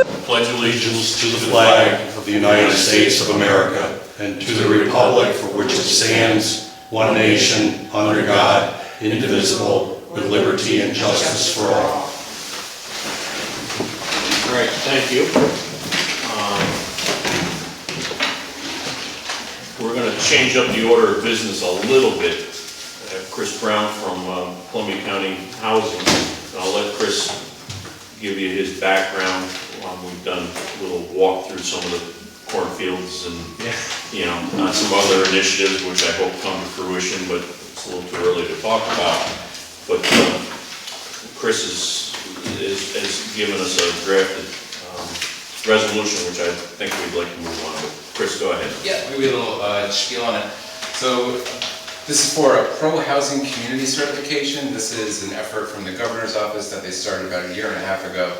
pledge allegiance to the flag of the United States of America and to the republic for which it stands, one nation, under God, indivisible, with liberty and justice for all. All right, thank you. We're going to change up the order of business a little bit. I have Chris Brown from Columbia County Housing, and I'll let Chris give you his background. We've done a little walk through some of the cornfields and some other initiatives which I hope come to fruition, but it's a little too early to talk about. But Chris has given us a drafted resolution, which I think we'd like to move on. But Chris, go ahead. Yeah, maybe a little spiel on it. So this is for a pro-housing community certification. This is an effort from the governor's office that they started about 1.5 years ago.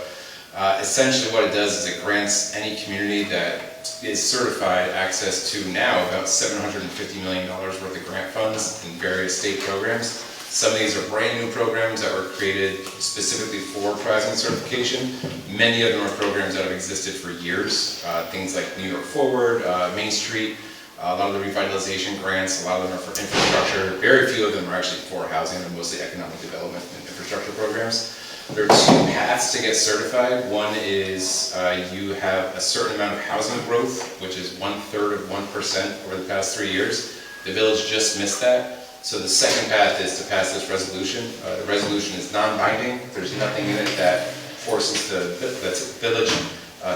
Essentially what it does is it grants any community that is certified access to now about $750 million worth of grant funds in various state programs. Some of these are brand new programs that were created specifically for pro-housing certification. Many of them are programs that have existed for years. Things like New York Forward, Main Street, a lot of the revitalization grants, a lot of them are for infrastructure. Very few of them are actually for housing. They're mostly economic development and infrastructure programs. There are two paths to get certified. One is you have a certain amount of housing growth, which is 1/3 of 1% over the past 3 years. The village just missed that. So the second path is to pass this resolution. The resolution is non-binding. There's nothing in it that forces the village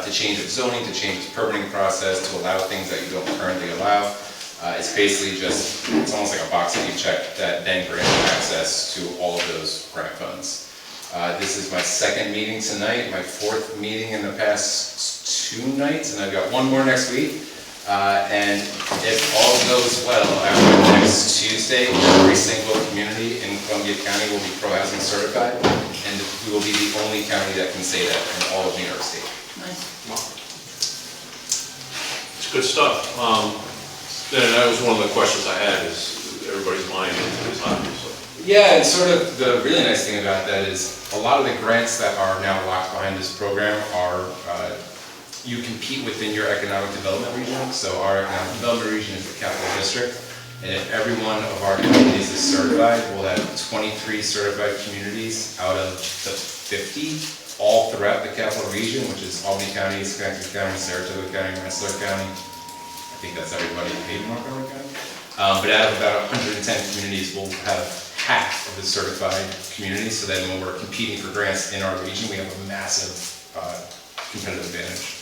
to change its zoning, to change its permitting process, to allow things that you don't currently allow. It's basically it's almost like a box that you check that then grants you access to all of those grant funds. This is my second meeting tonight, my fourth meeting in the past 2 nights, and I've got one more next week. And if all goes well, after next Tuesday, every single community in Columbia County will be pro-housing certified, and we will be the only county that can say that in all of New York State. Nice. It's good stuff. And that was one of the questions I had, is everybody's buying into this, obviously. Yeah, and sort of the really nice thing about that is a lot of the grants that are now locked behind this program are you compete within your economic development region. So our economic development region is the capital district, and if every one of our communities is certified, we'll have 23 certified communities out of the 50 all throughout the capital region, which is Albany County, Schenectady County, Saratoga County, Rensselaer County. I think that's everybody in Montgomery County. But out of about 110 communities, we'll have half of the certified communities, so that when we're competing for grants in our region, we have a massive competitive advantage.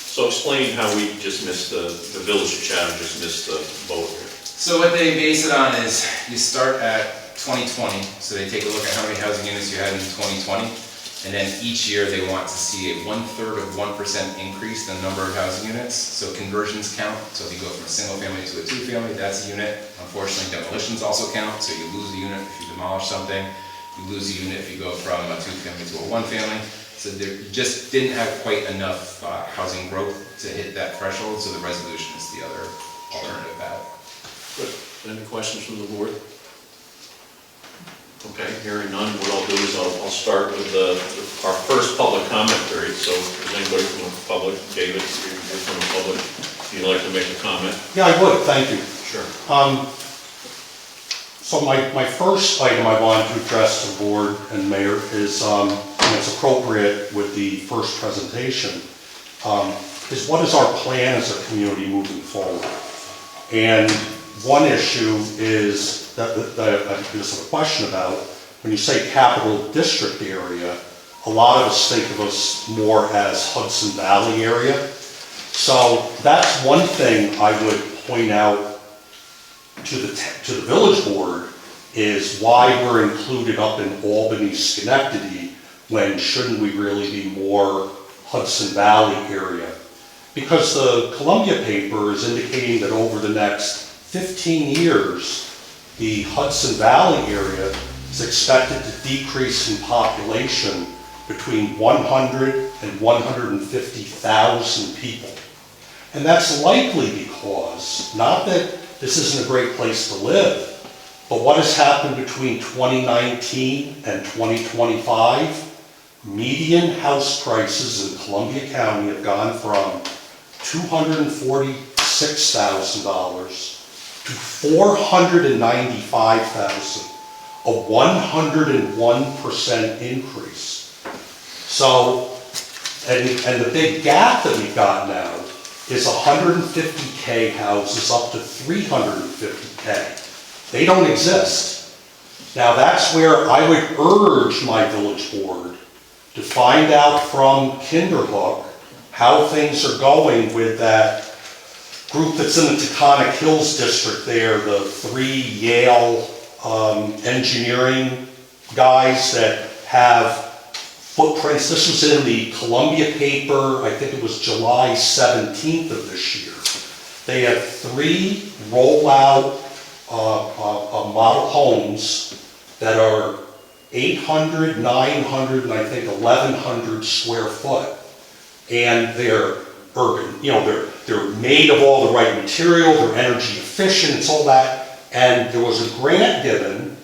So explain how we just missed the village of Chatham just missed the boat here. So what they base it on is you start at 2020, so they take a look at how many housing units you had in 2020, and then each year they want to see a 1/3 of 1% increase in the number of housing units. So conversions count. So if you go from a single family to a 2-family, that's a unit. Unfortunately, demolitions also count. So you lose a unit if you demolish something. You lose a unit if you go from a 2-family to a 1-family. So there just didn't have quite enough housing growth to hit that threshold. So the resolution is the other alternative path. Good. Any questions from the board? Okay, hearing none, what I'll do is I'll start with our first public comment period. So if there's anybody from the public, David, you're from the public, if you'd like to make a comment. Yeah, I would, thank you. Sure. So my first item I wanted to address to the board and mayor is, and it's appropriate with the first presentation, is what is our plan as a community moving forward? And one issue is that there's a question about, when you say capital district area, a lot of us think of us more as Hudson Valley area. So that's one thing I would point out to the village board, is why we're included up in Albany, Schenectady, when shouldn't we really be more Hudson Valley area? Because the Columbia paper is indicating that over the next 15 years, the Hudson Valley area is expected to decrease in population between 100 and 150,000 people. And that's likely because, not that this isn't a great place to live, but what has happened between 2019 and 2025? median house prices in Columbia County have gone from $246,000 to $495,000, a 101% increase. So, and the big gap that we've got now is 150K houses up to 350K. They don't exist. Now that's where I would urge my village board to find out from Kinderhook how things are going with that group that's in the Taconic Hills district there, the 3 Yale engineering guys that have footprints. This was in the Columbia paper, I think it was July 17th of this year. They have 3 rollout model homes that are 800, 900, and I think 1,100 square foot. And they're urban, you know, they're made of all the right material, they're energy efficient, it's all that. And there was a grant given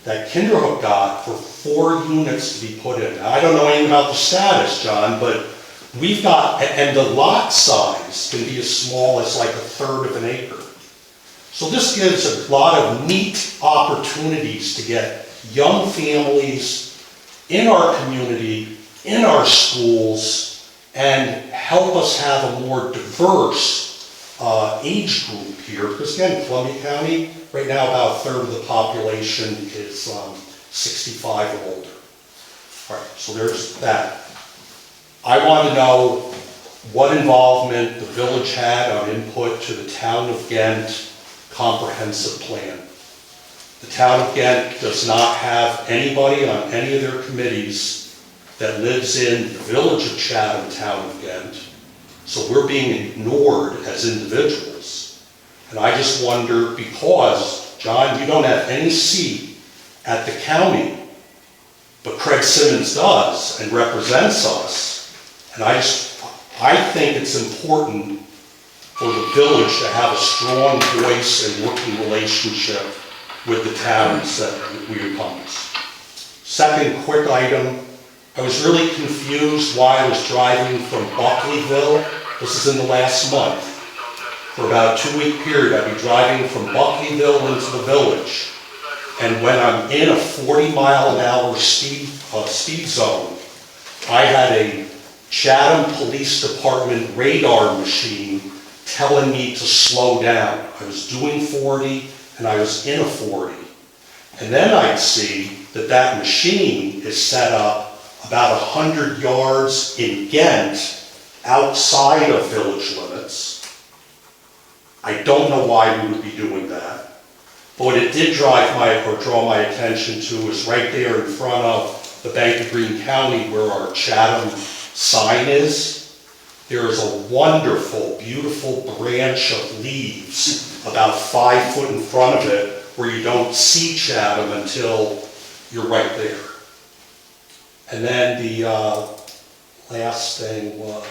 that Kinderhook got for 4 units to be put in. Now, I don't know anything about the status, John, but we've got, and the lot size can be as small as like 1/3 of an acre. So this gives a lot of neat opportunities to get young families in our community, in our schools, and help us have a more diverse age group here. Because again, Columbia County, right now about 1/3 of the population is 65 or older. All right, so there's that. I want to know what involvement the village had on input to the Town of Ghent comprehensive plan. The Town of Ghent does not have anybody on any of their committees that lives in the village of Chatham, Town of Ghent. So we're being ignored as individuals. And I just wonder, because, John, you don't have any seat at the county, but Craig Simmons does and represents us. And I think it's important for the village to have a strong voice and working relationship with the towns that we encompass. Second quick item, I was really confused why I was driving from Buckleyville. This is in the last month. For about a 2-week period, I'd be driving from Buckleyville into the village. And when I'm in a 40-mile-an-hour speed zone, I had a Chatham Police Department radar machine telling me to slow down. I was doing 40 and I was in a 40. And then I'd see that that machine is set up about 100 yards in Ghent outside of village limits. I don't know why we would be doing that. But what it did draw my attention to is right there in front of the Bank of Greene County where our Chatham sign is. There is a wonderful, beautiful branch of leaves about 5 foot in front of it where you don't see Chatham until you're right there. And then the last thing was,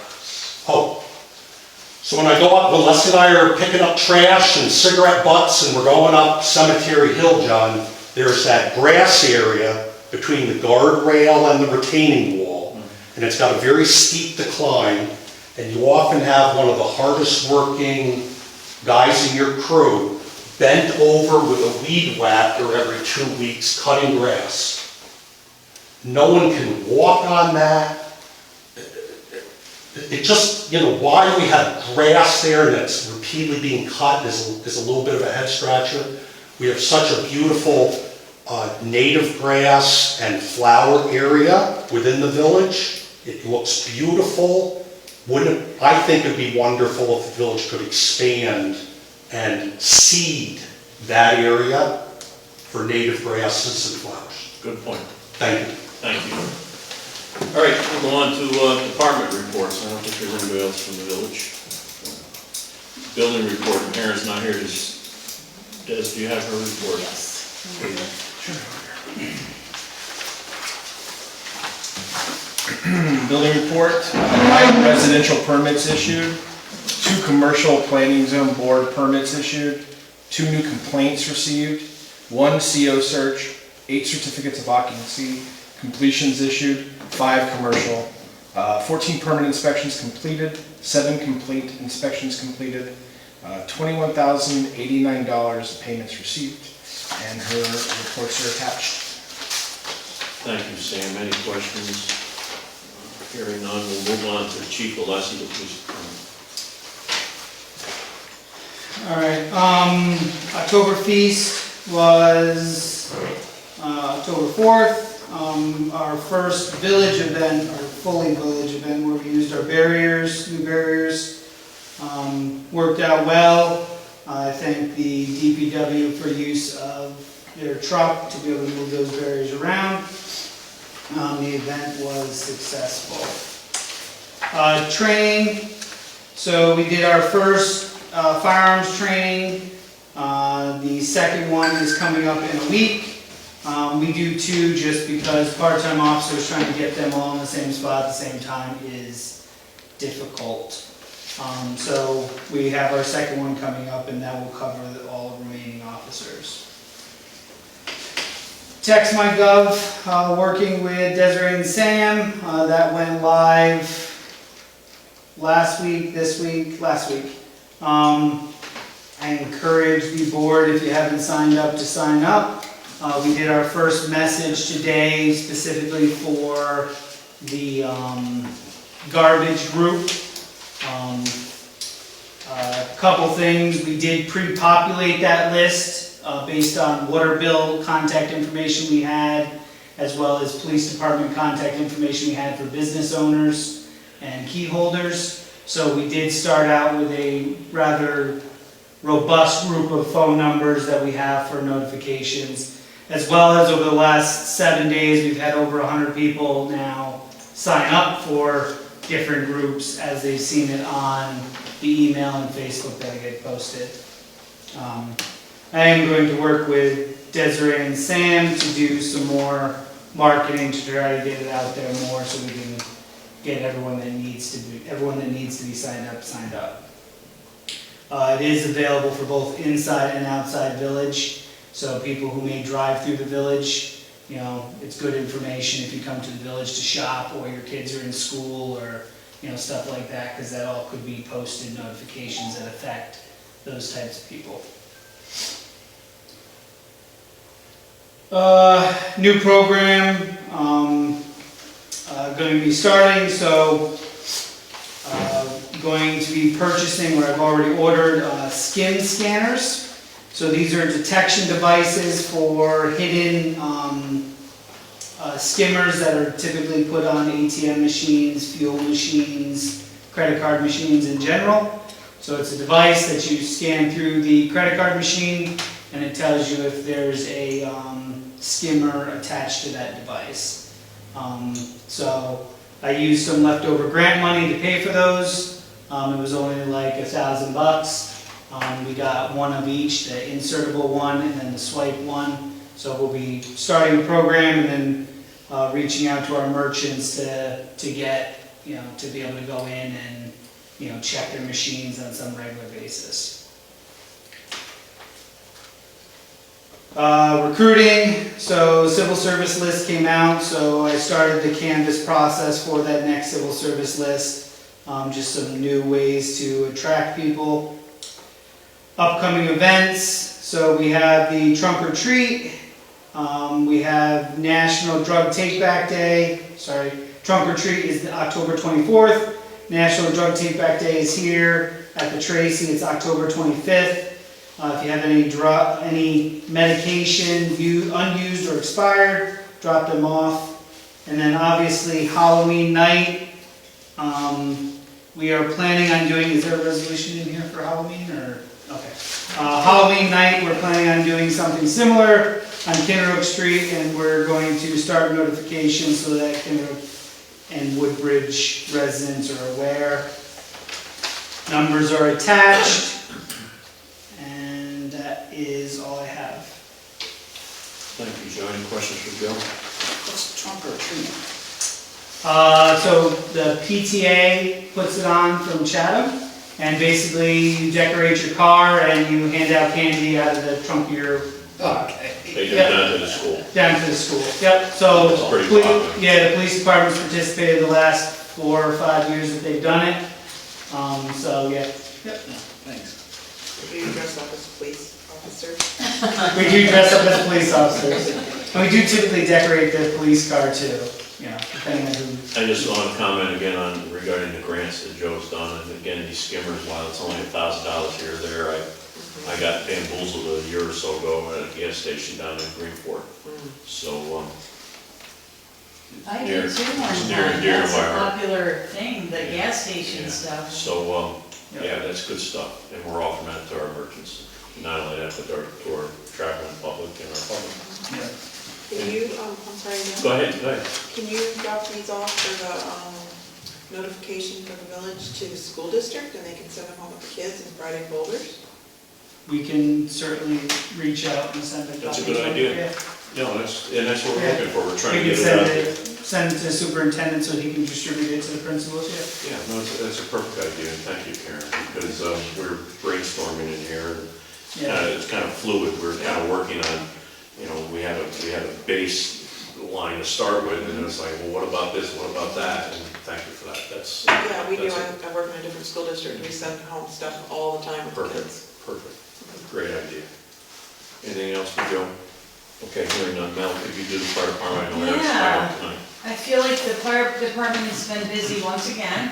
so when I go up, when Les and I are picking up trash and cigarette butts and we're going up Cemetery Hill, John, there's that grass area between the guardrail and the retaining wall. And it's got a very steep decline. And you often have one of the hardest working guys in your crew bent over with a weed whacker every 2 weeks cutting grass. No one can walk on that. It just, you know, why we have grass there that's repeatedly being cut is a little bit of a head scratcher. We have such a beautiful native grass and flower area within the village. It looks beautiful. I think it'd be wonderful if the village could expand and seed that area for native grasses and flowers. Good point. Thank you. Thank you. All right, we'll go on to department reports. I don't think there's anybody else from the village. Building report, and Aaron's not here. Des, do you have her report? Yes. Sure. Building report, 9 residential permits issued, 2 commercial planning zone board permits issued, 2 new complaints received, 1 CO search, 8 certificates of occupancy, completions issued, 5 commercial, 14 permanent inspections completed, 7 complete inspections completed, $21,089 payments received, and her reports are attached. Thank you, Sam. Any questions? Hearing none, we'll move on to Chief Alessi, the police department. All right, October feast was October 4th. Our first village event, our fully village event, where we used our barriers, new barriers, worked out well. I thank the DPW for use of their truck to be able to move those barriers around. The event was successful. Training, so we did our first firearms training. The second one is coming up in a week. We do 2 just because part-time officers trying to get them all in the same spot at the same time is difficult. So we have our second one coming up, and that will cover all remaining officers. TextMyGov, working with Desiree and Sam, that went live last week. I encourage the board, if you haven't signed up, to sign up. We did our first message today specifically for the garbage group. A couple things, we did pre-populate that list based on water bill contact information we had, as well as police department contact information we had for business owners and key holders. So we did start out with a rather robust group of phone numbers that we have for notifications, as well as over the last 7 days, we've had over 100 people now sign up for different groups as they've seen it on the email and Facebook that I get posted. I am going to work with Desiree and Sam to do some more marketing to try to get it out there more, so we can get everyone that needs to be signed up. It is available for both inside and outside village, so people who may drive through the village, you know, it's good information if you come to the village to shop, or your kids are in school, or stuff like that, because that all could be posted notifications that affect those types of people. New program going to be starting, so going to be purchasing, where I've already ordered, skin scanners. So these are detection devices for hidden skimmers that are typically put on ATM machines, fuel machines, credit card machines in general. So it's a device that you scan through the credit card machine, and it tells you if there's a skimmer attached to that device. So I used some leftover grant money to pay for those. It was only like $1,000. We got one of each, the insertable one and then the swipe one. So we'll be starting the program and then reaching out to our merchants to get, to be able to go in and, check their machines on some regular basis. Recruiting, so civil service list came out, so I started the canvas process for that next civil service list. Just some new ways to attract people. Upcoming events, so we have the trunk or treat, we have National Drug Take Back Day, trunk or treat is October 24th, National Drug Take Back Day is here at the Tracy, it's October 25th. If you have any medication unused or expired, drop them off. And then obviously Halloween night, we are planning on doing, is there a resolution in here for Halloween or? Okay. Halloween night, we're planning on doing something similar on Kinnerook Street, and we're going to start notifications so that Kinnerook and Woodbridge residents are aware. Numbers are attached. Is all I have. Thank you, Joe. Any questions for Joe? What's trunk or treat? So the PTA puts it on from Chatham, and basically you decorate your car and you hand out candy out of the trunk of your car. Okay. They do Yep. down to the school. Down to the school, yep, so. That's pretty poli- popular. Yeah, the police department's participated the last 4 or 5 years that they've done it. So, yeah, yep. Thanks. Do you dress up as police officers? We do dress up as police officers. And we do typically decorate the police car too, you know, depending on who. I just want to comment again on regarding the grants that Joe's done, and again, these skimmers, while it's only $1,000 here or there, I got bamboozled a year or so ago at a gas station down in Greenport. So, I Near- do too one it's near and time, dear to that's a my heart. popular thing, the Yeah. gas station yeah. stuff. So, yeah, that's good stuff, and we're offering that to our merchants. Not only that, but to our traveling public and our public. Can you, I'm sorry, Go no? ahead. Can you drop these off for the notification for the village to the school district, and they can send them home with the kids in Friday folders? We can certainly reach out and send a copy. That's a good idea. Yeah. No, that's what we're Yeah. looking for, we're trying to We get can it out send there. it, send it to the superintendent so he can distribute it to the principals, yeah. Yeah, no, that's a perfect idea, and thank you, Karen, because we're brainstorming in here, and it's kind of fluid, we're kind of working on, you know, we had a base line to start with, and then it's like, well, what about this, what about that, and thank you for that, that's. Yeah, we do, that's I work in a different school district, we send home stuff all the time with the Perfect, kids. perfect, great idea. Anything else for Joe? Okay, hearing none, Mel, could you do the fire department, I know we have to tonight. I feel like the fire department has been busy once again.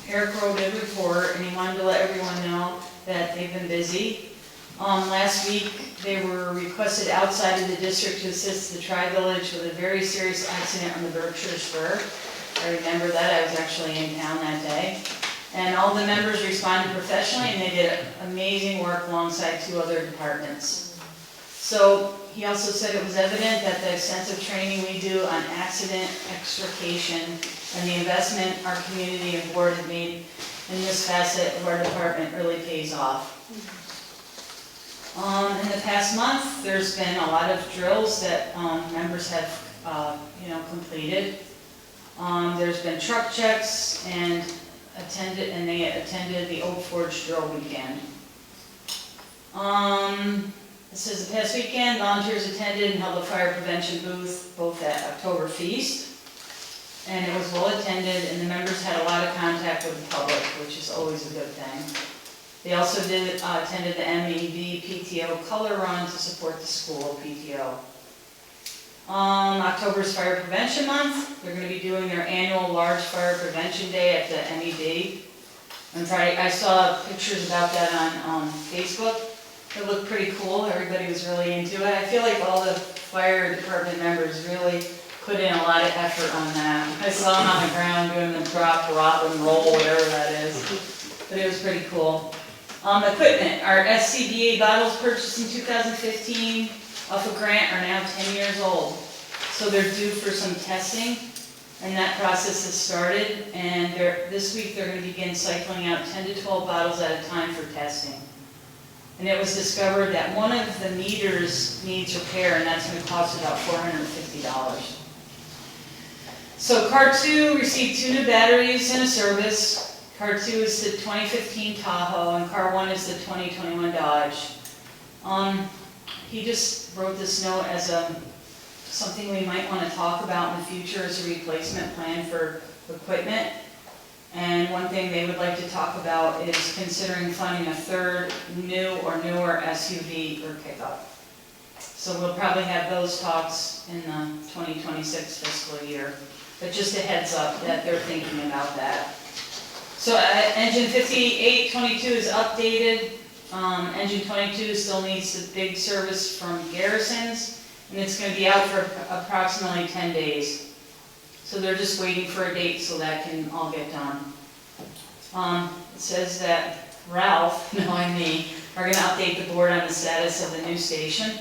Eric Rowe did report, and he wanted to let everyone know that they've been busy. Last week, they were requested outside of the district to assist the Tri-Village with a very serious accident on the Berkshire Spur. I remember that, I was actually in town that day. And all the members responded professionally, and they did amazing work alongside 2 other departments. So he also said it was evident that the extensive training we do on accident extrication and the investment our community and board have made in this facet of our department really pays off. In the past month, there's been a lot of drills that members have, completed. There's been truck checks and they attended the Oak Forge drill weekend. It says the past weekend, volunteers attended and held a fire prevention booth both at October Feast, and it was well attended, and the members had a lot of contact with the public, which is always a good thing. They also attended the MEV PTO Color Run to support the school PTO. October's Fire Prevention Month. They're going to be doing their annual Large Fire Prevention Day at the MEV. On Friday, I saw pictures about that on Facebook. It looked pretty cool. Everybody was really into it. I feel like all the fire department members really put in a lot of effort on that. I saw them on the ground doing the drop, and roll, whatever that is. But it was pretty cool. Equipment. Our SCBA bottles purchased in 2015 off a grant are now 10 years old. So they're due for some testing, and that process has started. And this week they're going to begin cycling out 10 to 12 bottles at a time for testing. And it was discovered that one of the meters needs repair, and that's going to cost about $450. So Car 2 received 2 new batteries and a service. Car 2 is the 2015 Tahoe, and Car 1 is the 2021 Dodge. He just wrote this note as something we might want to talk about in the future as a replacement plan for equipment. And one thing they would like to talk about is considering funding a 3rd new or newer SUV or pickup. So we'll probably have those talks in the 2026 fiscal year. But just a heads up that they're thinking about that. So engine 5822 is updated. Engine 22 still needs the big service from Garrison's, and it's going to be out for approximately 10 days. So they're just waiting for a date so that can all get done. It says that Ralph, knowing me, are going to update the board on the status of the new station.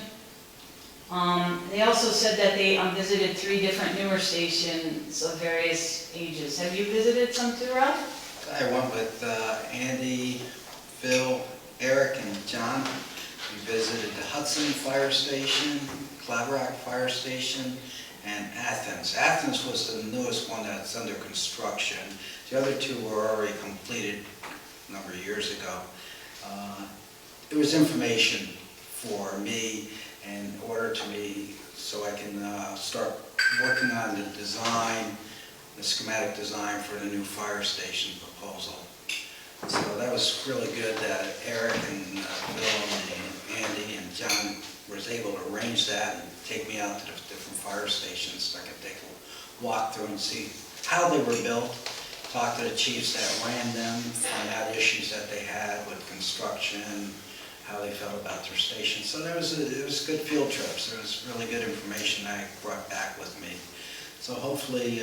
They also said that they visited 3 different newer stations of various ages. Have you visited some too, Ralph? I went with Andy, Phil, Eric, and John. We visited the Hudson Fire Station, Cloud Rock Fire Station, and Athens. Athens was the newest one that's under construction. The other 2 were already completed a number of years ago. It was information for me in order to be, so I can start working on the design, the schematic design for the new fire station proposal. So that was really good that Eric and Bill and Andy and John was able to arrange that and take me out to the different fire stations so I could take a walk through and see how they were built, talk to the chiefs that ran them, find out issues that they had with construction, how they felt about their station. So it was good field trips. There was really good information I brought back with me. So hopefully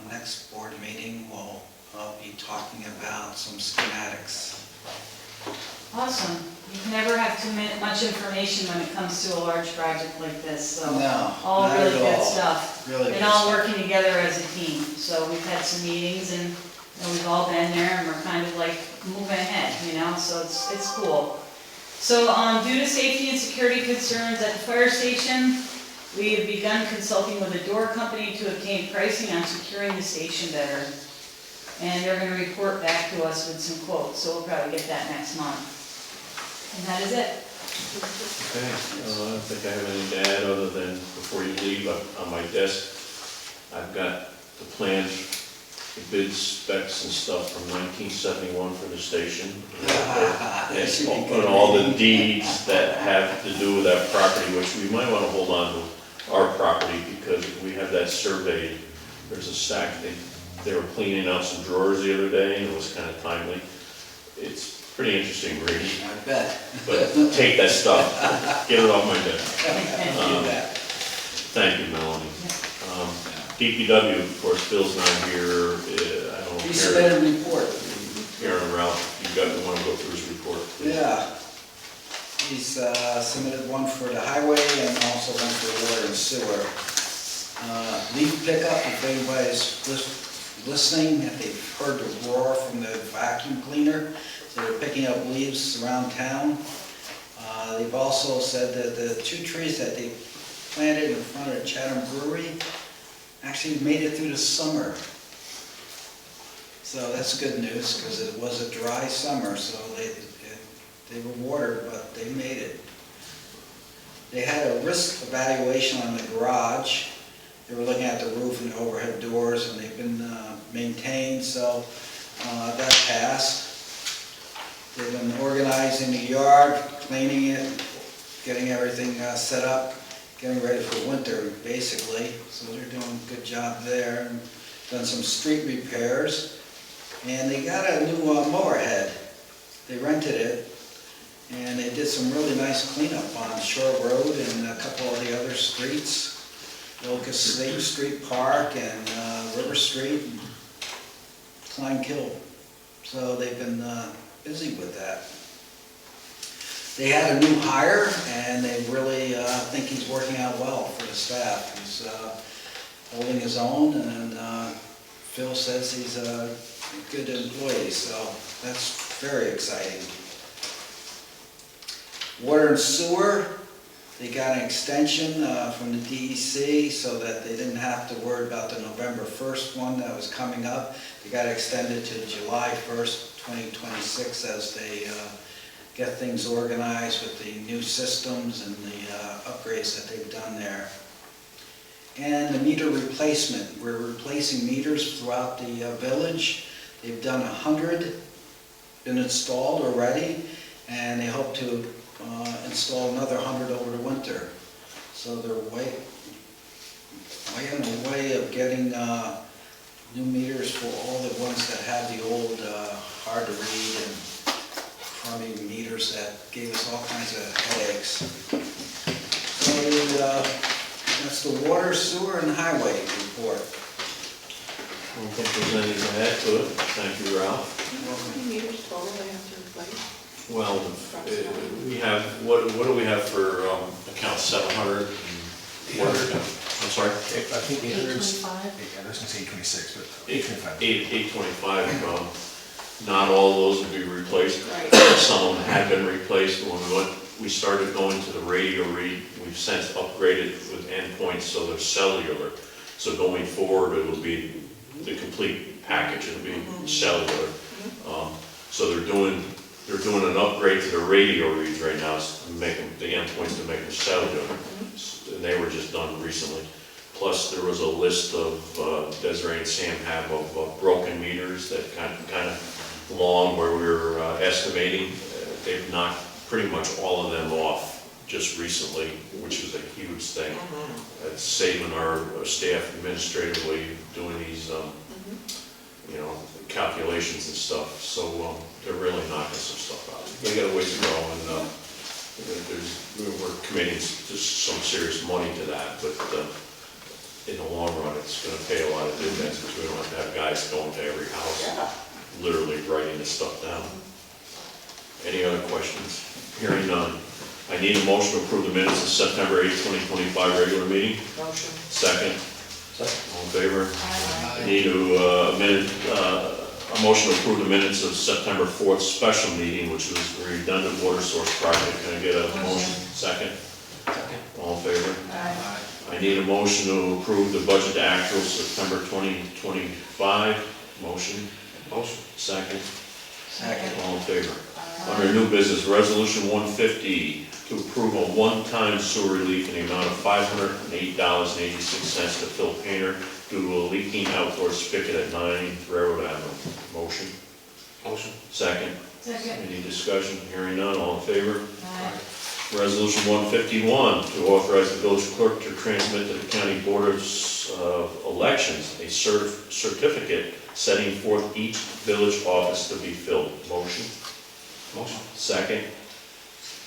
next board meeting I'll be talking about some schematics. Awesome. You can never have too much information when it comes to a large project like this, so. No, All not really at good all. stuff. Really And good all stuff. working together as a team. So we've had some meetings and we've all been there and we're kind of like moving ahead, so it's cool. So due to safety and security concerns at the fire station, we have begun consulting with a door company to obtain pricing on securing the station better. And they're going to report back to us with some quotes, so we'll probably get that next month. And that is it. Okay, I don't think I have anything to add other than before you leave, on my desk, I've got the plans, the bid specs and stuff from 1971 for the station. That should be good. And all the deeds that have to do with that property, which we might want to hold on to our property because we have that surveyed. There's a stack, they were cleaning out some drawers the other day and it was kind of timely. It's pretty interesting reading, I bet. but take that stuff, get it off my desk. Do that. Thank you, Melanie. DPW, of course, Bill's not here, I don't He know. submitted a report. Karen and Ralph, you want to go through his report? please? Yeah. He's submitted one for the highway and also one for water and sewer. Leaf pickup, if anybody's listening, if they've heard the roar from the vacuum cleaner, so they're picking up leaves around town. They've also said that the 2 trees that they planted in front of Chatham Brewery actually made it through the summer. So that's good news, because it was a dry summer, so they were watered, but they made it. They had a risk evaluation on the garage. They were looking at the roof and the overhead doors, and they've been maintained, so that passed. They've been organizing the yard, cleaning it, getting everything set up, getting ready for winter, basically. So they're doing a good job there, and done some street repairs. And they got a new mower head. They rented it, and they did some really nice cleanup on Shore Road and a couple of the other streets. Locust Slate Street Park and River Street and Klein Kill. So they've been busy with that. They had a new hire, and they really think he's working out well for the staff. He's holding his own, and Phil says he's a good employee, so that's very exciting. Water and sewer, they got an extension from the DEC so that they didn't have to worry about the November 1st one that was coming up. They got it extended to July 1st, 2026 as they get things organized with the new systems and the upgrades that they've done there. And the meter replacement, we're replacing meters throughout the village. They've done 100, been installed already, and they hope to install another 100 over the winter. So they're way on the way of getting new meters for all the ones that have the old hard to read and crummy meters that gave us all kinds of headaches. So that's the water, sewer, and highway report. I don't think there's anything to add to it. Thank you, Ralph. How many meters total they have to replace? Well, we have, what do we have for account 700? I'm sorry? I think 800, I was gonna say 826, but 825. 825. Not all those will be replaced. Right. Some of them have been replaced. When we started going to the radio read, we've since upgraded with endpoints so they're cellular. So going forward, it will be the complete package. It'll be cellular. So they're doing they're doing an upgrade to the radio reads right now, to make them, the endpoints to make them cellular. And they were just done recently. Plus, there was a list of, Desiree and Sam have of broken meters that kind of long where we were estimating. They've knocked pretty much all of them off just recently, which is a huge thing. It's saving our staff administratively doing these, you know, calculations and stuff. So they're really knocking some stuff out. They got a ways to go, and we're committing just some serious money to that, but in the long run, it's gonna pay a lot of dividends, because we don't have to have guys going to every house, literally writing this stuff down. Any other questions? Hearing none. I need a motion to approve the minutes of September 8th, 2025 regular meeting. Motion. Second. All in favor? I need a motion to approve the minutes of September 4th special meeting, which was the redundant water source project. Can I get a motion? Second. All in favor? I need a motion to approve the budget to actual September 2025. Motion? Motion. Second. Second. All in favor? Under new business, resolution 150, to approve a one-time sewer relief in the amount of $508.86 to Phil Painter due to a leaking outdoor spigot at 9 Railroad Avenue. Motion? Motion. Second. Second. Any discussion? Hearing none, all in favor? Aye. Resolution 151, to authorize the village clerk to transmit to the county board of elections a certificate setting forth each village office to be filled. Motion? Motion. Second.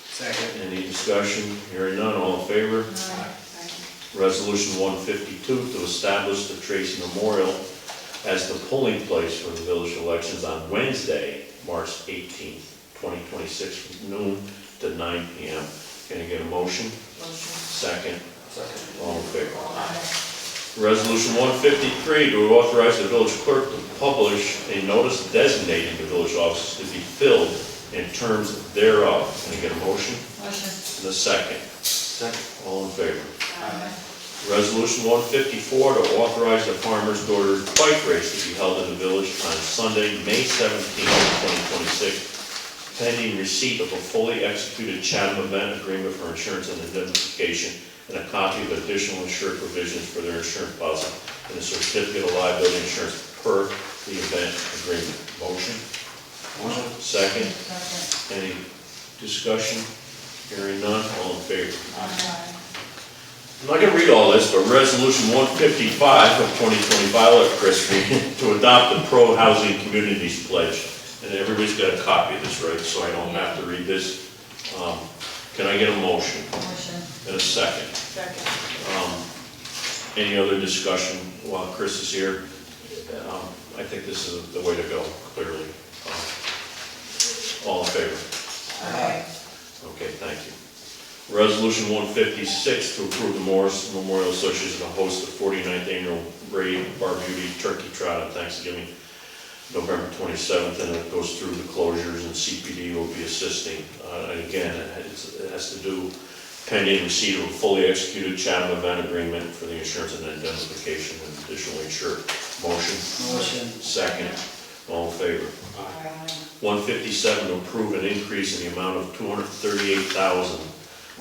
Second. Any discussion? Hearing none, all in favor? Aye. Resolution 152, to establish the Tracy Memorial as the polling place for the village elections on Wednesday, March 18th, 2026, from noon to 9 p.m. Can I get a motion? Motion. Second. Second. All in favor? Resolution 153, to authorize the village clerk to publish a notice designating the village offices to be filled in terms thereof. Can I get a motion? Motion. And a second. Second. All in favor? Aye. Resolution 154, to authorize the Farmer's Daughter Bike Race to be held in the village on Sunday, May 17th, 2026, pending receipt of a fully executed Chatham event agreement for insurance and indemnification, and a copy of additional insured provisions for their insurance policy, and a certificate of liability insurance per the event agreement. Motion? Motion. Second. Second. Any discussion? Hearing none, all in favor? Aye. I'm not going to read all this, but Resolution 155 of 2025, I'll let Chris read, to adopt the Pro Housing Communities Pledge. And everybody's got a copy of this, right, so I don't have to read this. Can I get a motion? Motion. And a second. Second. Any other discussion while Chris is here? I think this is the way to go, clearly. All in favor? Aye. Okay, thank you. Resolution 156, to approve the Morris Memorial Association to host the 49th Annual Brady Bar Beauty Turkey Trot on Thanksgiving, November 27th, and it goes through the closures, and CPD will be assisting. And again, it has to do pending receipt of a fully executed Chatham event agreement for the insurance and indemnification and additional insured. Motion? Motion. Second. All in favor? Aye. 157, to approve an increase in the amount of $238,000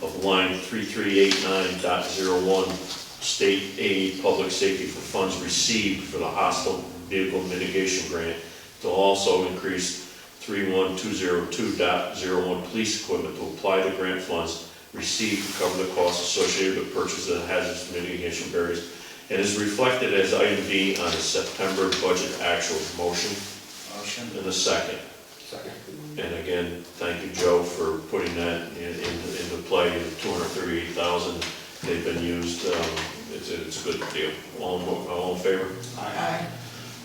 of line 3389.01 state aid public safety for funds received for the hostile vehicle mitigation grant, to also increase 31202.01 police equipment to apply the grant funds received to cover the costs associated with purchase of hazardous mitigation barriers, and is reflected as item B on the September budget actual. Motion? Motion. And a second. Second. And again, thank you, Joe, for putting that into play, 238,000, they've been used, it's a good deal. All in favor? Aye.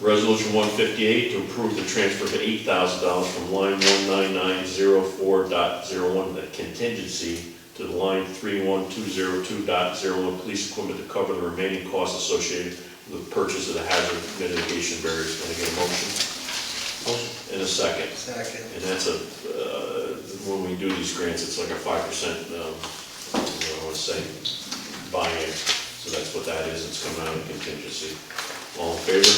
Resolution 158, to approve the transfer of $8,000 from line 19904.01, the contingency, to the line 31202.01 police equipment to cover the remaining costs associated with the purchase of the hazard mitigation barriers. Can I get a motion? Motion. In a second. Second. And that's when we do these grants, it's like a 5%, I want to say, buy-in. So that's what that is, it's coming out of contingency. All in favor?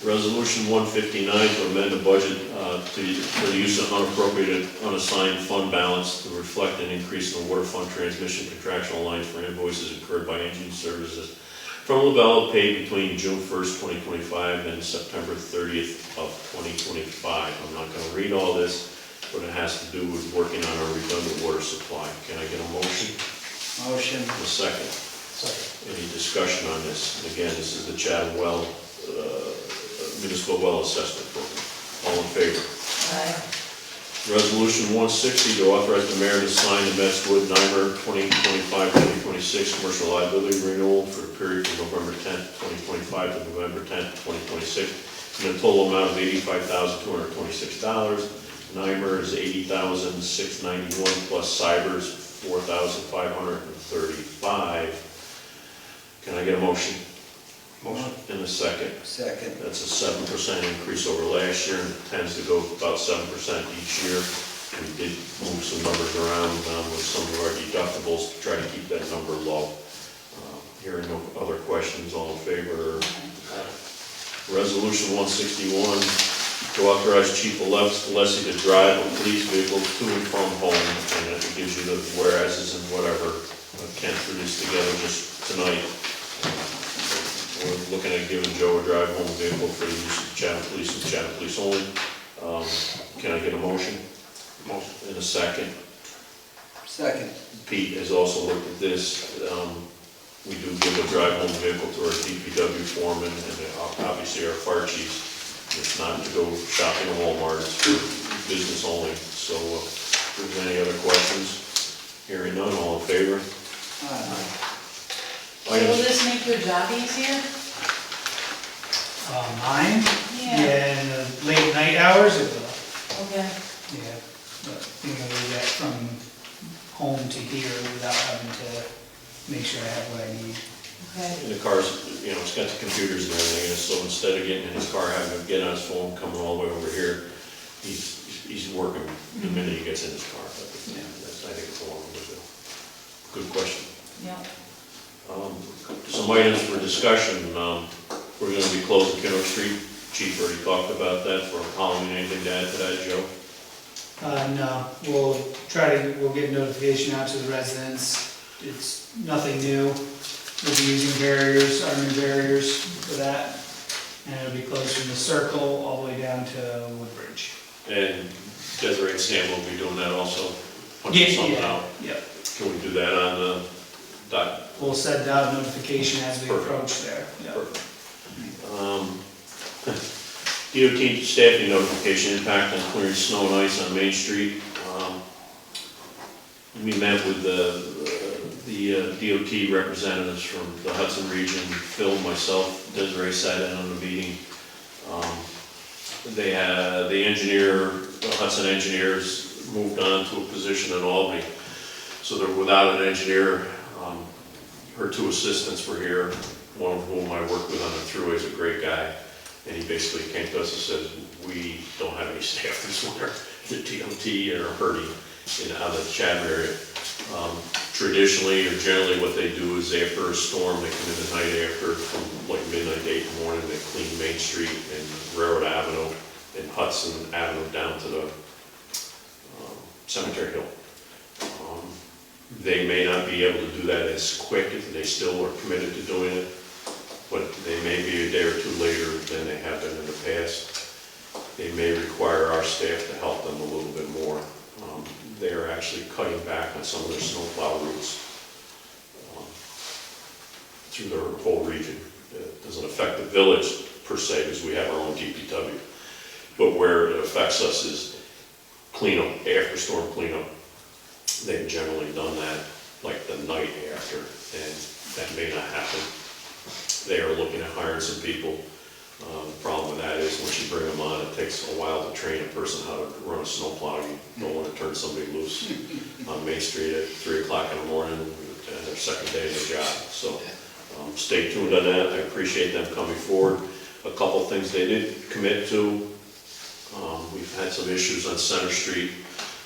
Resolution 159 to amend the budget for the use of unappropriated unassigned fund balance to reflect an increase in the water fund transmission contractual lines for invoices incurred by engineering services from LaBella paid between June 1st, 2025 and September 30th of 2025. I'm not going to read all this, but it has to do with working on our redundant water supply. Can I get a motion? Motion. A second. Second. Any discussion on this? And again, this is the Chatham Well, Municipal Well Assessment Program. All in favor? Aye. Resolution 160 to authorize the mayor to sign the Metswood Nymer 2025-2026 commercial liability renewal for the period from November 10th, 2025 to November 10th, 2026 in a total amount of $85,226. Nymer is $80,691 plus Cybers $4,535. Can I get a motion? Motion. In a second. Second. That's a 7% increase over last year, and it tends to go about 7% each year. We did move some numbers around with some of our deductibles to try to keep that number low. Hearing no other questions, all in favor? Resolution 161, to authorize Chief Alessi to drive a police vehicle to and from home, and it gives you the whereases and whatever. Ken threw this together just tonight. We're looking at giving Joe a drive home vehicle for the use of Chatham Police and Chatham Police only. Can I get a motion? Motion. In a second. Second. Pete has also looked at this. We do give a drive home vehicle to our DPW foreman and obviously our fire chiefs. It's not to go shopping at Walmart, it's for business only. So if there's any other questions, hearing none, all in favor? Aye. So will this make your job easier? Mine? Yeah. In the late night hours, it will. Okay. Yeah, but being able to get from home to here without having to make sure I have what I need. Okay. And the car's, it's got the computers and everything, and so instead of getting in his car, having to get on his phone, coming all the way over here, he's working the minute he gets in his car. But, yeah, I think it's a long way to go. Good question. Yep. Some items for discussion. We're going to be closing Kennewick Street. Chief already talked about that for Halloween. Anything to add to that, Joe? No, we'll get notification out to the residents. It's nothing new. We'll be using barriers, our new barriers for that. And it'll be closed from the circle all the way down to Woodbridge. And Desiree and Sam will be doing that also? Punching something out? Yep. Can we do that on the dot? We'll send out notification as we Perfect. approach there. Yep. Perfect. DOT staffing notification, impact on clearing snow and ice on Main Street. We met with the DOT representatives from the Hudson region, Phil, myself, Desiree sat in on the meeting. The Hudson engineers moved on to a position in Albany. So they're without an engineer. Her two assistants were here, one of whom I worked with on the thruway is a great guy. And he basically came to us and said, we don't have any staff this winter. The DOT are hurting out of the Chatham area. Traditionally or generally what they do is after a storm, they come in the night after from like midnight to 8 in the morning, they clean Main Street and Railroad Avenue and Hudson Avenue down to the Cemetery Hill. They may not be able to do that as quick if they still are committed to doing it, but they may be a day or two later than they have been in the past. They may require our staff to help them a little bit more. They are actually cutting back on some of their snowplow routes through their whole region. It doesn't affect the village per se, because we have our own DPW. But where it affects us is cleanup, after storm cleanup. They've generally done that like the night after, and that may not happen. They are looking at hiring some people. The problem with that is once you bring them on, it takes a while to train a person how to run a snowplow. You don't want to turn somebody loose on Main Street at 3 o'clock in the morning and their second day of the job. So stay tuned on that. I appreciate them coming forward. A couple things they did commit to. We've had some issues on Center Street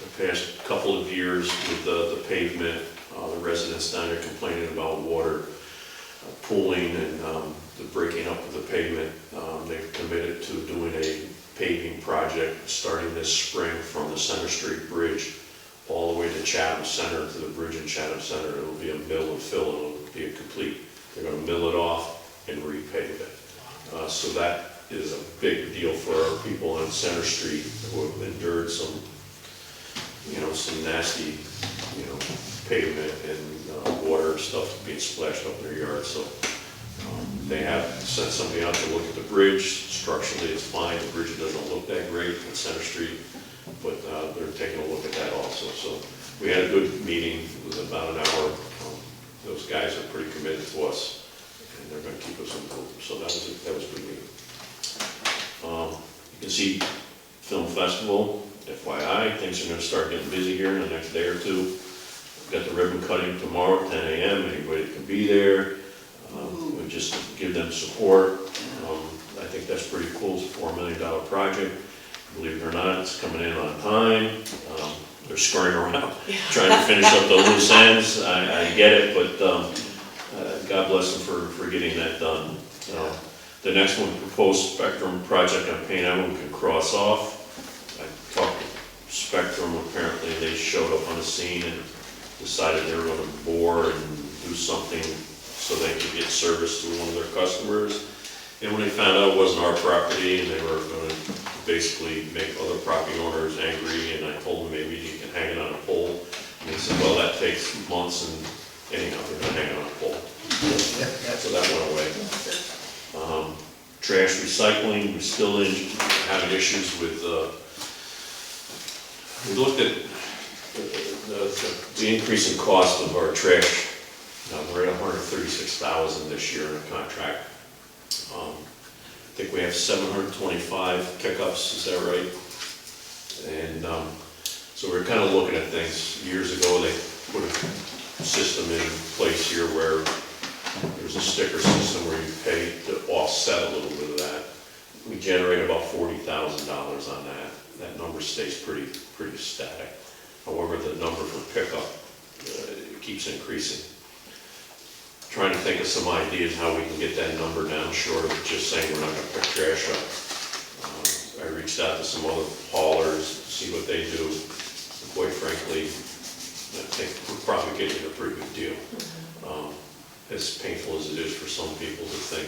the past couple of years with the pavement. The residents down there complaining about water pooling and the breaking up of the pavement. They've committed to doing a paving project starting this spring from the Center Street Bridge all the way to Chatham Center, to the bridge in Chatham Center. It'll be a mill and fill, it'll be a complete, they're gonna mill it off and repave it. So that is a big deal for our people on Center Street who have endured some, some nasty, pavement and water and stuff being splashed up in their yard. So they have sent somebody out to look at the bridge. Structurally, it's fine. The bridge doesn't look that great on Center Street, but they're taking a look at that also. So we had a good meeting. It was about an hour. Those guys are pretty committed to us, and they're going to keep us in the loop. So that was a good meeting. You can see Film Festival, FYI, things are going to start getting busy here in the next day or two. We've got the ribbon cutting tomorrow at 10 a.m. Anybody can be there. We just give them support. I think that's pretty cool. It's a $4 million project. Believe it or not, it's coming in on time. They're scurrying around trying to finish up the loose ends. I get it, but God bless them for getting that done. The next one, proposed Spectrum project on Payne Avenue, can cross off. I talked to Spectrum, apparently they showed up on the scene and decided they were going to bore and do something so they could get service to one of their customers. And when they found out it wasn't our property and they were going to basically make other property owners angry, and I told them maybe you can hang it on a pole. And they said, well, that takes months, and anyhow, they're going to hang it on a pole. So that went away. Trash recycling, we're still having issues with, we looked at the increase in cost of our trash. We're at $136,000 this year in a contract. I think we have 725 pickups, is that right? And so we're kind of looking at things. Years ago, they put a system in place here where there's a sticker system where you pay to offset a little bit of that. We generate about $40,000 on that. That number stays pretty static. However, the number for pickup keeps increasing. Trying to think of some ideas how we can get that number down, short of just saying we're not going to pick trash up. I reached out to some other haulers to see what they do. And quite frankly, I think we're probably getting a pretty good deal. As painful as it is for some people to think.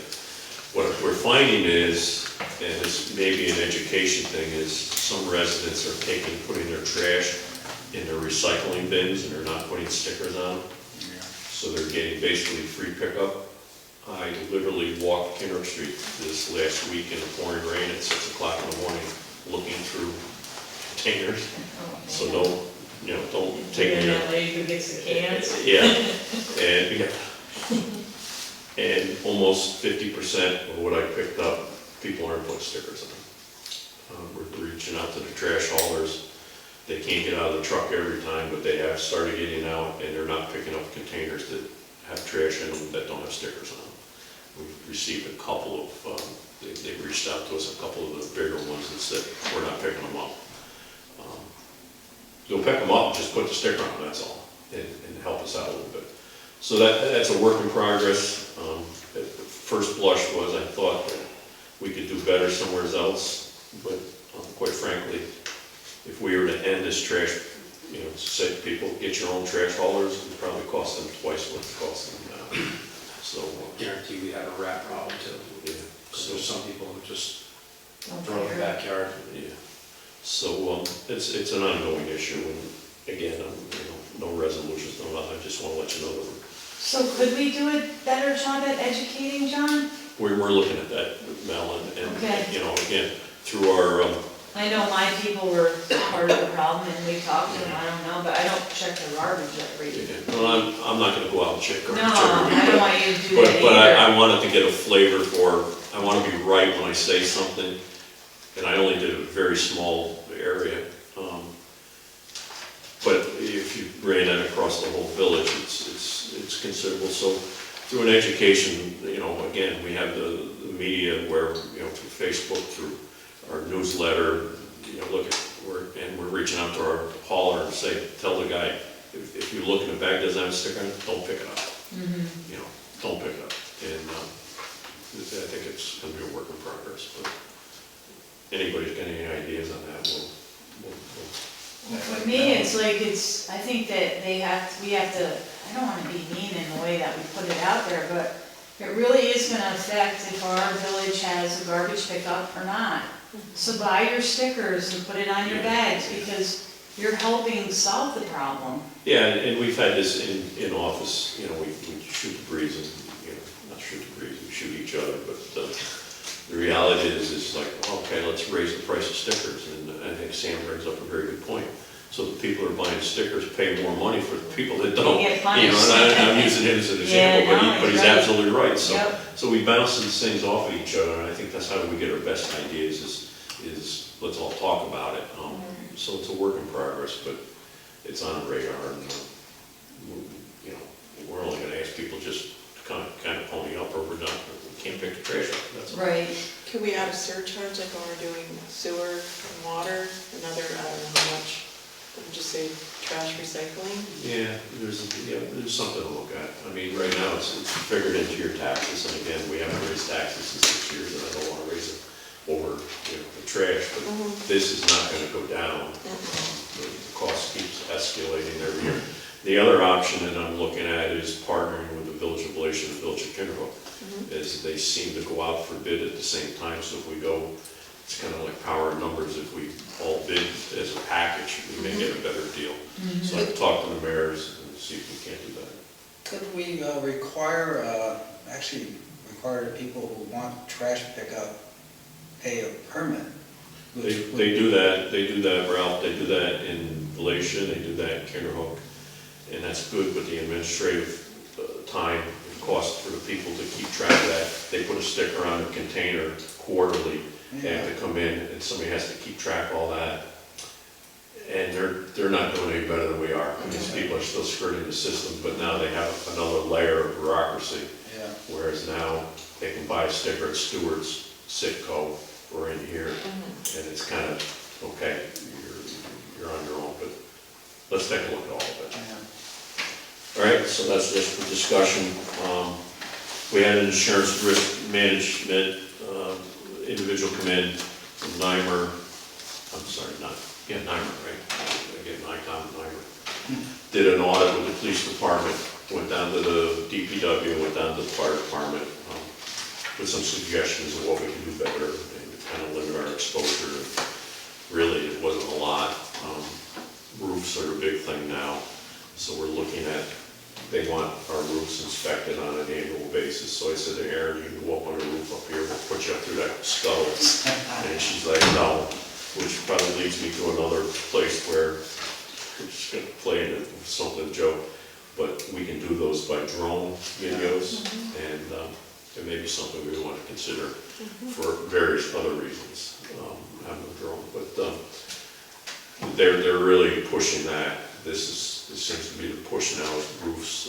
What we're finding is, and this may be an education thing, is some residents are putting their trash in their recycling bins and they're not putting stickers on them. So they're getting basically free pickup. I literally walked Kinrock Street this last week in the pouring rain at 6 o'clock in the morning, looking through containers. So don't take And your... that lady who gets the cans. Yeah, and almost 50% of what I picked up, people aren't putting stickers on. We're reaching out to the trash haulers. They can't get out of the truck every time, but they have started getting out, and they're not picking up containers that have trash in them that don't have stickers on them. We've received a couple of, they reached out to us, a couple of the bigger ones that said, we're not picking them up. You'll pick them up, just put the sticker on, that's all, and help us out a little bit. So that's a work in progress. First blush was I thought that we could do better somewhere else, but quite frankly, if we were to end this trash, say to people, get your own trash haulers, it would probably cost them twice what it costs them now. So Guarantee we have a rat problem too. yeah, So there's some people who just Don't throw in the care. backyard. yeah. So it's an ongoing issue, and again, no resolutions, no nothing. I just want to let you know that So could we do a better job at educating, John? we're looking at that, Mel, and Okay. Again, through our I know my people were part of the problem and we talked to them, I don't know, but I don't check the garbage every week. well, I'm not going to go out and check No, garbage every week. I don't want you to do that But either. I wanted to get a flavor for, I want to be right when I say something, and I only did a very small area. But if you ran that across the whole village, it's considerable. So through an education, again, we have the media where, through Facebook, through our newsletter, we're reaching out to our hauler and tell the guy, if you look in the bag doesn't have a sticker on it, don't pick it up. Don't pick it up. And I think it's gonna be a work in progress, but anybody's got any ideas on that, we'll For me, it's like, I think that we have to, I don't wanna be mean in the way that we put it out there, but it really is gonna affect if our village has a garbage pickup or not. So buy your stickers and put it on your bags, because you're helping solve the problem. Yeah, and we've had this in office, you know, we shoot the breeze and, you know, not shoot the breeze, we shoot each other, but the reality is, it's like, okay, let's raise the price of stickers, and I think Sam brings up a very good point. So the people who are buying stickers pay more money for the people that don't. They get You punished. know, and I'm using him as an example, Yeah, but he's right. absolutely right, so. Yep. So we bounce these things off of each other, and I think that's how we get our best ideas, is let's all talk about it. So it's a work in progress, but it's on the radar, and, you know, we're only gonna ask people just kind of pony up, or we're done, we can't pick the trash up, that's all. Right. Can we add a surcharge like when we're doing sewer and water, another, I don't know how much, would you say trash recycling? Yeah, there's something to look at. I mean, right now, it's figured into your taxes, and again, we haven't raised taxes in 6 years, and I don't wanna raise it over, you know, the trash, but this is not gonna go down. The cost keeps escalating every year. The other option that I'm looking at is partnering with the Village of Glacier and the Village of Kinderhook, is they seem to go out for bid at the same time, so if we go, it's kind of like power in numbers, if we all bid as a package, we may get a better deal. So I've talked to the mayors and see if we can't do that. Could we actually require the people who want trash pickup pay a permit? They do that, Ralph, they do that in Galatia, they do that in Kinderhook, and that's good, but the administrative time and cost for the people to keep track of that, they put a sticker on the container quarterly, they have to come in, and somebody has to keep track of all that. And they're not doing any better than we are. I mean, these people are still skirting the system, but now they have another layer of bureaucracy. Yeah. Whereas now, they can buy a sticker at Stewart's, Sitco, or in here, and it's kind of, okay, you're on your own, but let's take a look at all of it. All right, so that's just for discussion. We had an insurance risk management individual come in from Nymer, Nymer, right? Again, Nymer. Did an audit with the police department, went down to the DPW, went down to the fire department, with some suggestions of what we can do better and kind of limit our exposure. Really, it wasn't a lot. Roofs are a big thing now, so we're looking at, they want our roofs inspected on an annual basis. So I said to Erin, you can go up on the roof up here, we'll put you up through that scuttle. And she's like, no, which probably leads me to another place where we're just gonna play into something joke, but we can do those by drone videos, and it may be something we want to consider for various other reasons, having a drone, but they're really pushing that. This seems to be the push now, is roofs.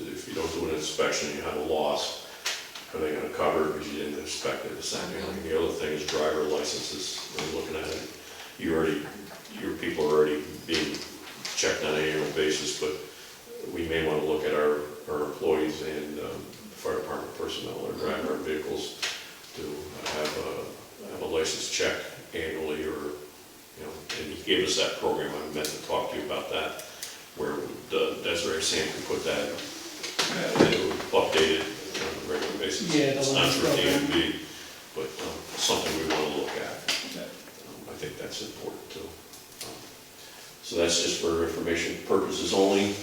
If you don't do an inspection, you have a loss. Are they gonna cover it because you didn't inspect it? And the other thing is driver licenses. We're looking at it. Your people are already being checked on an annual basis, but we may want to look at our employees and fire department personnel that are driving our vehicles to have a license check annually, or, you know, and he gave us that program. I meant to talk to you about that, where Desiree Sam can put that, updated on a regular basis. Yeah, the It's not through program. DMV, but something we want to look at. I think that's important too. So that's just for information purposes only.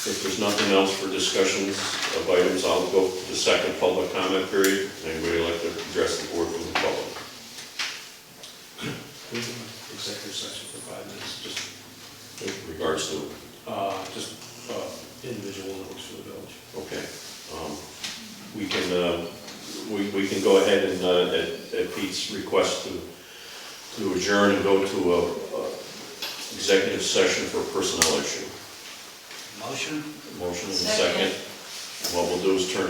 If there's nothing else for discussions of items, I'll go to the second public comment period. Anybody like to address the board from the public? Executive session for 5 minutes, just In regards to, individual that works for the village. okay. We can go ahead and, at Pete's request, to adjourn and go to a executive session for a personnel issue. Motion? Motion and a Second. second. And what we'll do is turn